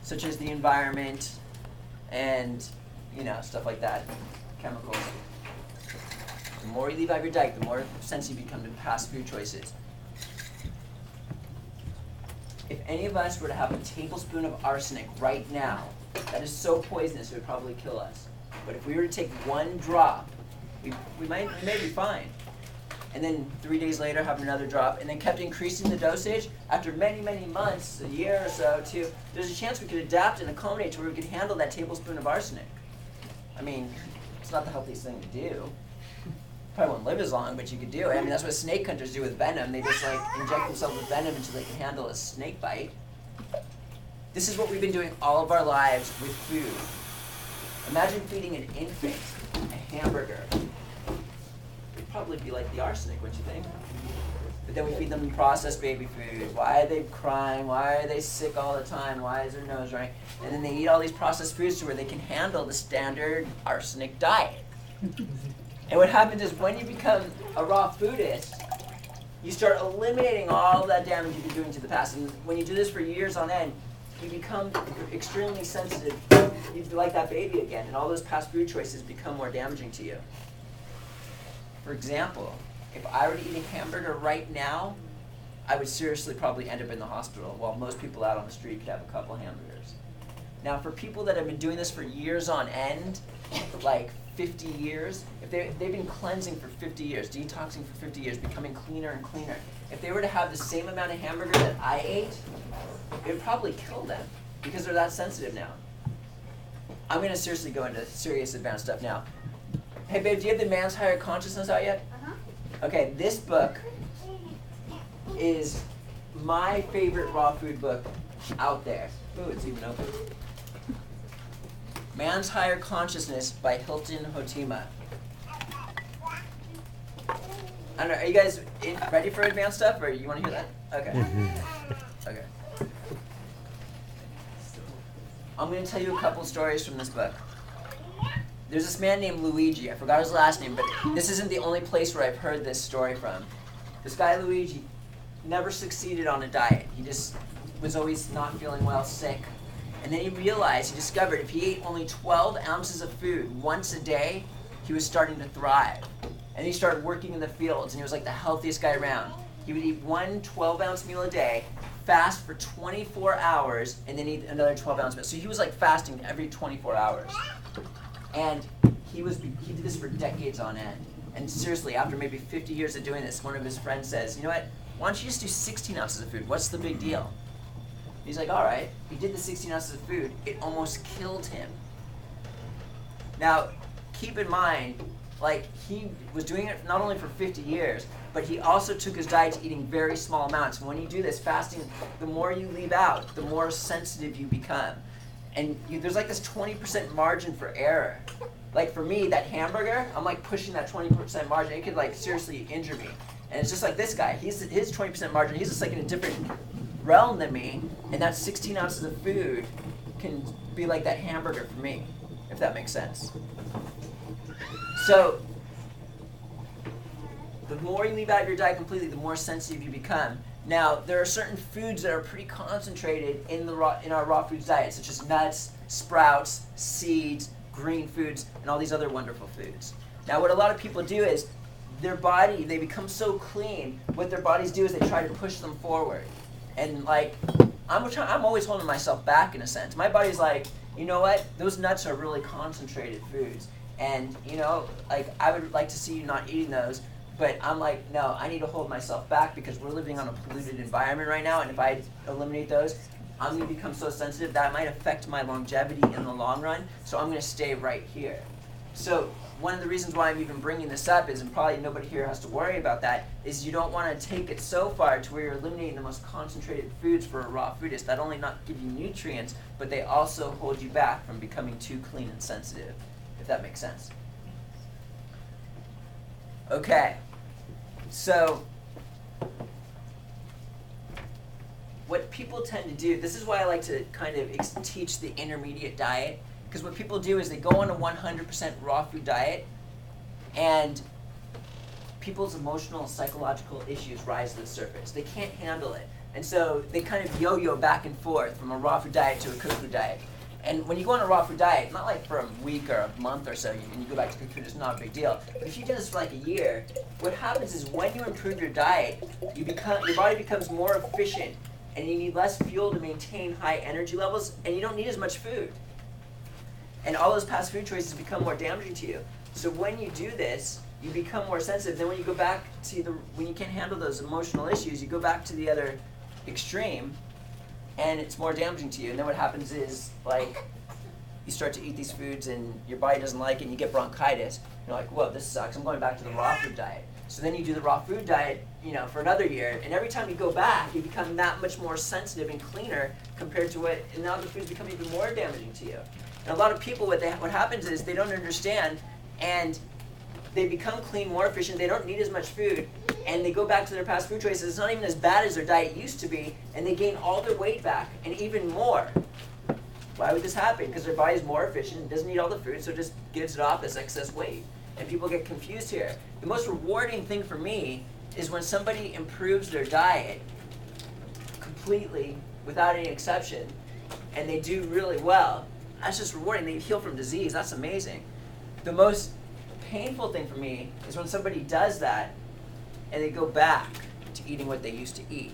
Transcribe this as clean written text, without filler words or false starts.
such as the environment and, stuff like that, chemicals. The more you leave out of your diet, the more sensitive you become to fast food choices. If any of us were to have a tablespoon of arsenic right now, that is so poisonous it would probably kill us. But if we were to take one drop, we may be fine. And then 3 days later have another drop, and then kept increasing the dosage. After many, many months, a year or so, there's a chance we could adapt and accommodate to where we could handle that tablespoon of arsenic. I mean, it's not the healthiest thing to do. Probably won't live as long, but you could do it. I mean, that's what snake hunters do with venom. They just inject themselves with venom until they can handle a snake bite. This is what we've been doing all of our lives with food. Imagine feeding an infant a hamburger. It'd probably be like the arsenic, wouldn't you think? But then we feed them processed baby food. Why are they crying? Why are they sick all the time? Why is their nose running? And then they eat all these processed foods to where they can handle the standard arsenic diet. And what happens is when you become a raw foodist, you start eliminating all that damage you've been doing to the past. And when you do this for years on end, you become extremely sensitive. You feel like that baby again, and all those past food choices become more damaging to you. For example, if I were to eat a hamburger right now, I would seriously probably end up in the hospital, while most people out on the street could have a couple hamburgers. Now, for people that have been doing this for years on end, like 50 years, if they've been cleansing for 50 years, detoxing for 50 years, becoming cleaner and cleaner, if they were to have the same amount of hamburger that I ate, it would probably kill them because they're that sensitive now. I'm going to seriously go into serious advanced stuff now. Hey babe, do you have the Man's Higher Consciousness out yet? Okay, this book is my favorite raw food book out there. Ooh, it's even open. Man's Higher Consciousness by Hilton Hotima. I don't know, are you guys ready for advanced stuff, or you want to hear that? Okay. Okay. I'm going to tell you a couple stories from this book. There's this man named Luigi. I forgot his last name, but this isn't the only place where I've heard this story from. This guy, Luigi, never succeeded on a diet. He just was always not feeling well, sick. And then he discovered if he ate only 12 ounces of food once a day, he was starting to thrive. And he started working in the fields, and he was like the healthiest guy around. He would eat one 12-ounce meal a day, fast for 24 hours, and then eat another 12-ounce meal. So he was like fasting every 24 hours. And he did this for decades on end. And seriously, after maybe 50 years of doing this, one of his friends says, you know what, why don't you just do 16 ounces of food? What's the big deal? He's like, all right. He did the 16 ounces of food. It almost killed him. Now, keep in mind, he was doing it not only for 50 years, but he also took his diet to eating very small amounts. And when you do this fasting, the more you leave out, the more sensitive you become. And there's like this 20% margin for error. Like for me, that hamburger, I'm like pushing that 20% margin. It could like seriously injure me. And it's just like this guy. His 20% margin, he's just like in a different realm than me. And that 16 ounces of food can be like that hamburger for me, if that makes sense. So the more you leave out of your diet completely, the more sensitive you become. Now, there are certain foods that are pretty concentrated in our raw foods diet, such as nuts, sprouts, seeds, green foods, and all these other wonderful foods. Now, what a lot of people do is they become so clean, what their bodies do is they try to push them forward. And I'm always holding myself back in a sense. My body's like, you know what? Those nuts are really concentrated foods. And, I would like to see you not eating those. But I'm like, no, I need to hold myself back because we're living on a polluted environment right now. And if I eliminate those, I'm going to become so sensitive that might affect my longevity in the long run. So I'm going to stay right here. So one of the reasons why I'm even bringing this up is, and probably nobody here has to worry about that, is you don't want to take it so far to where you're eliminating the most concentrated foods for a raw foodist that only not give you nutrients, but they also hold you back from becoming too clean and sensitive, if that makes sense. Okay. So, what people tend to do, this is why I like to kind of teach the intermediate diet, because what people do is they go on a 100% raw food diet, and people's emotional and psychological issues rise to the surface. They can't handle it. And so they kind of yo-yo back and forth from a raw food diet to a cooked food diet. And when you go on a raw food diet, not like for a week or a month or so, and you go back to cooked food, it's not a big deal. But if you do this for like a year, what happens is when you improve your diet, your body becomes more efficient, and you need less fuel to maintain high energy levels, and you don't need as much food. And all those past food choices become more damaging to you. So when you do this, you become more sensitive. Then when you go back to when you can't handle those emotional issues, you go back to the other extreme, and it's more damaging to you. And then what happens is, like, you start to eat these foods and your body doesn't like it and you get bronchitis. You're like, whoa, this sucks. I'm going back to the raw food diet. So then you do the raw food diet, for another year, and every time you go back, you become that much more sensitive and cleaner compared to and now the foods become even more damaging to you. And a lot of people, what happens is they don't understand, and they become clean, more efficient, they don't need as much food, and they go back to their past food choices. It's not even as bad as their diet used to be, and they gain all their weight back, and even more. Why would this happen? Because their body's more efficient, it doesn't need all the food, so it just gives it off as excess weight. And people get confused here. The most rewarding thing for me is when somebody improves their diet completely, without any exception, and they do really well. That's just rewarding. They heal from disease. That's amazing. The most painful thing for me is when somebody does that and they go back to eating what they used to eat.